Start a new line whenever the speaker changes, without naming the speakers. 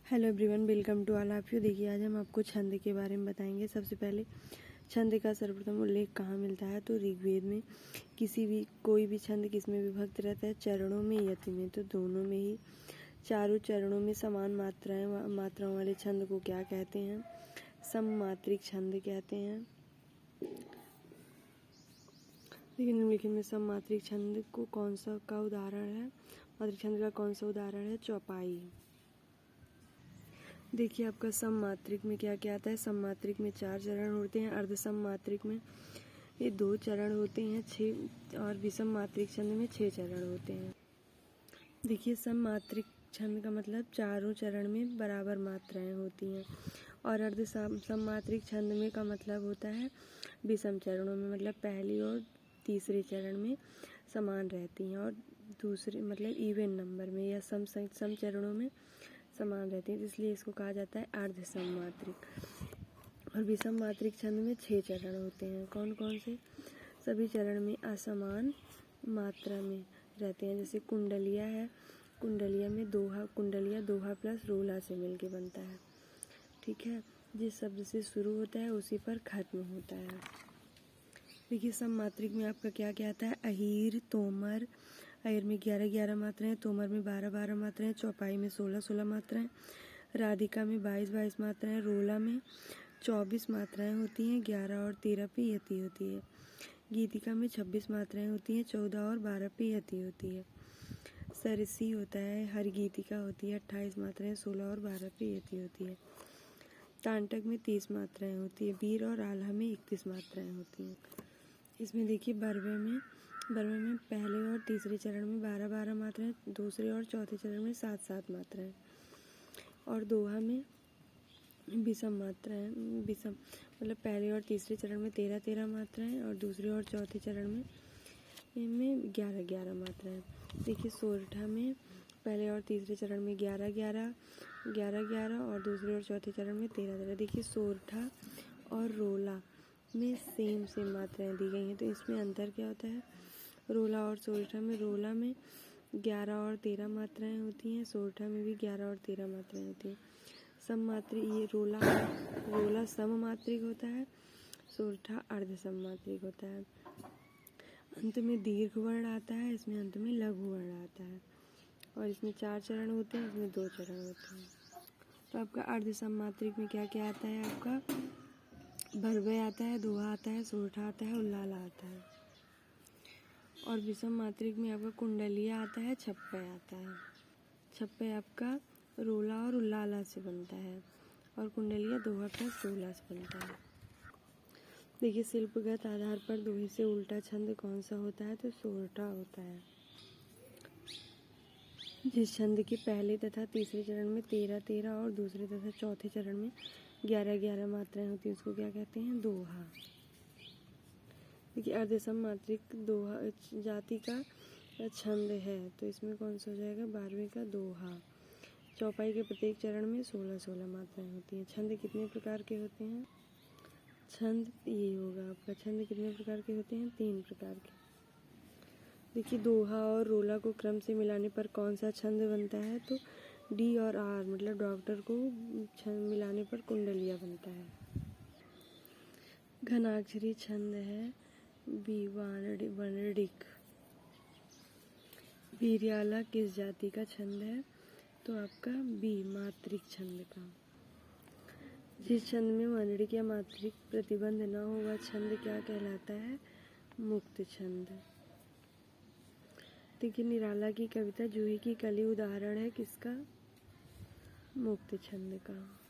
Hello everyone, welcome to all of you. देखिए, आज हम आपको छंद के बारे में बताएंगे। सबसे पहले छंद का सर्वप्रथम उल्लेख कहाँ मिलता है, तो ऋग्वेद में। कोई भी छंद किसमें विभक्त रहता है, चरणों में, यति में, तो दोनों में ही। चारों चरणों में समान मात्राओं वाले छंद को क्या कहते हैं, सममात्रिक छंद कहते हैं। लेकिन निम्नलिखित में सममात्रिक छंद को कौन सा का उदाहरण है, मात्रिक छंद का कौन सा उदाहरण है, चौपाई। देखिए, आपका सममात्रिक में क्या क्या आता है। सममात्रिक में 4 चरण होते हैं, अर्ध सममात्रिक में ये 2 चरण होते हैं, 6, और विषम मात्रिक छंद में 6 चरण होते हैं। देखिए, सममात्रिक छंद का मतलब चारों चरण में बराबर मात्राएं होती हैं, और अर्ध सममात्रिक छंद में का मतलब होता है विषम चरणों में, मतलब पहली और तीसरे चरण में समान रहती हैं, और दूसरे मतलब इवन नंबर में या सम चरणों में समान रहती है, इसलिए इसको कहा जाता है अर्ध सममात्रिक। और विषम मात्रिक छंद में 6 चरण होते हैं। कौन कौन से? सभी चरण में असमान मात्रा में रहते हैं। जैसे कुंडलिया है, कुंडलिया में कुंडलिया दोहा प्लस रोला से मिलके बनता है। ठीक है, जिस शब्द से शुरू होता है उसी पर खत्म होता है। देखिए, सममात्रिक में आपका क्या क्या आता है, अहीर, तोमर। अहीर में 11 मात्राएं, तोमर में 12 मात्राएं, चौपाई में 16 मात्राएं, राधिका में 22 मात्राएं, रोला में 24 मात्राएं होती हैं, 11 और 13 पे यति होती है। गीतिका में 26 मात्राएं होती हैं, 14 और 12 पे यति होती है। सरसी होता है, हर गीतिका होती है, 28 मात्राएं, 16 और 12 पे यति होती है। तांटक में 30 मात्राएं होती है, वीर और आल्हा में 31 मात्राएं होती हैं। इसमें देखिए, बरवे में पहले और तीसरे चरण में 12 मात्राएं, दूसरे और चौथे चरण में 7 मात्राएं, और दोहा में विषम मतलब पहले और तीसरे चरण में 13 मात्राएं, और दूसरे और चौथे चरण में 11 मात्राएं। देखिए, सोरठा में पहले और तीसरे चरण में 11 और दूसरे और चौथे चरण में 13। देखिए, सोरठा और रोला में सेम मात्राएं दी गई हैं, तो इसमें अंतर क्या होता है, रोला और सोरठा में। रोला में 11 और 13 मात्राएं होती हैं, सोरठा में भी 11 और 13 मात्राएं होती हैं। सममात्रिक, ये रोला सममात्रिक होता है, सोरठा अर्ध सममात्रिक होता है। अंत में दीर्घ वर्ण आता है, इसमें अंत में लघु वर्ण आता है, और इसमें 4 चरण होते हैं, इसमें 2 चरण होते हैं। तो आपका अर्ध सममात्रिक में क्या क्या आता है, आपका भरवय आता है, दोहा आता है, सोरठा आता है, उल्लाला आता है। और विषम मात्रिक में आपका कुंडलिया आता है, छप्पय आता है। छप्पय आपका रोला और उल्लाला से बनता है, और कुंडलिया दोहा प्लस रोला से बनता है। देखिए, शिल्पगत आधार पर दोहे से उल्टा छंद कौन सा होता है, तो सोरठा होता है। जिस छंद के पहले तथा तीसरे चरण में 13 और दूसरे तथा चौथे चरण में 11 मात्राएं होती हैं, उसको क्या कहते हैं, दोहा। देखिए, अर्धसम मात्रिक दोहा जाति का छंद है, तो इसमें कौन सा हो जाएगा, 12वें का दोहा। चौपाई के प्रत्येक चरण में 16 मात्राएं होती हैं। छंद कितने प्रकार के होते हैं, छंद ये होगा आपका, छंद कितने प्रकार के होते हैं, 3 प्रकार के। देखिए, दोहा और रोला को क्रम से मिलाने पर कौन सा छंद बनता है, तो डी और आर मतलब डॉक्टर को छंद मिलाने पर कुंडलिया बनता है। घनाक्षरी छंद है वर्णिक। वीर्याला किस जाति का छंद है, तो आपका बी मात्रिक छंद का। जिस छंद में वर्णिक या मात्रिक प्रतिबंध न हो वह छंद क्या कहलाता है, मुक्त छंद। देखिए, निराला की कविता जूही की कली उदाहरण है किसका, मुक्त छंद का।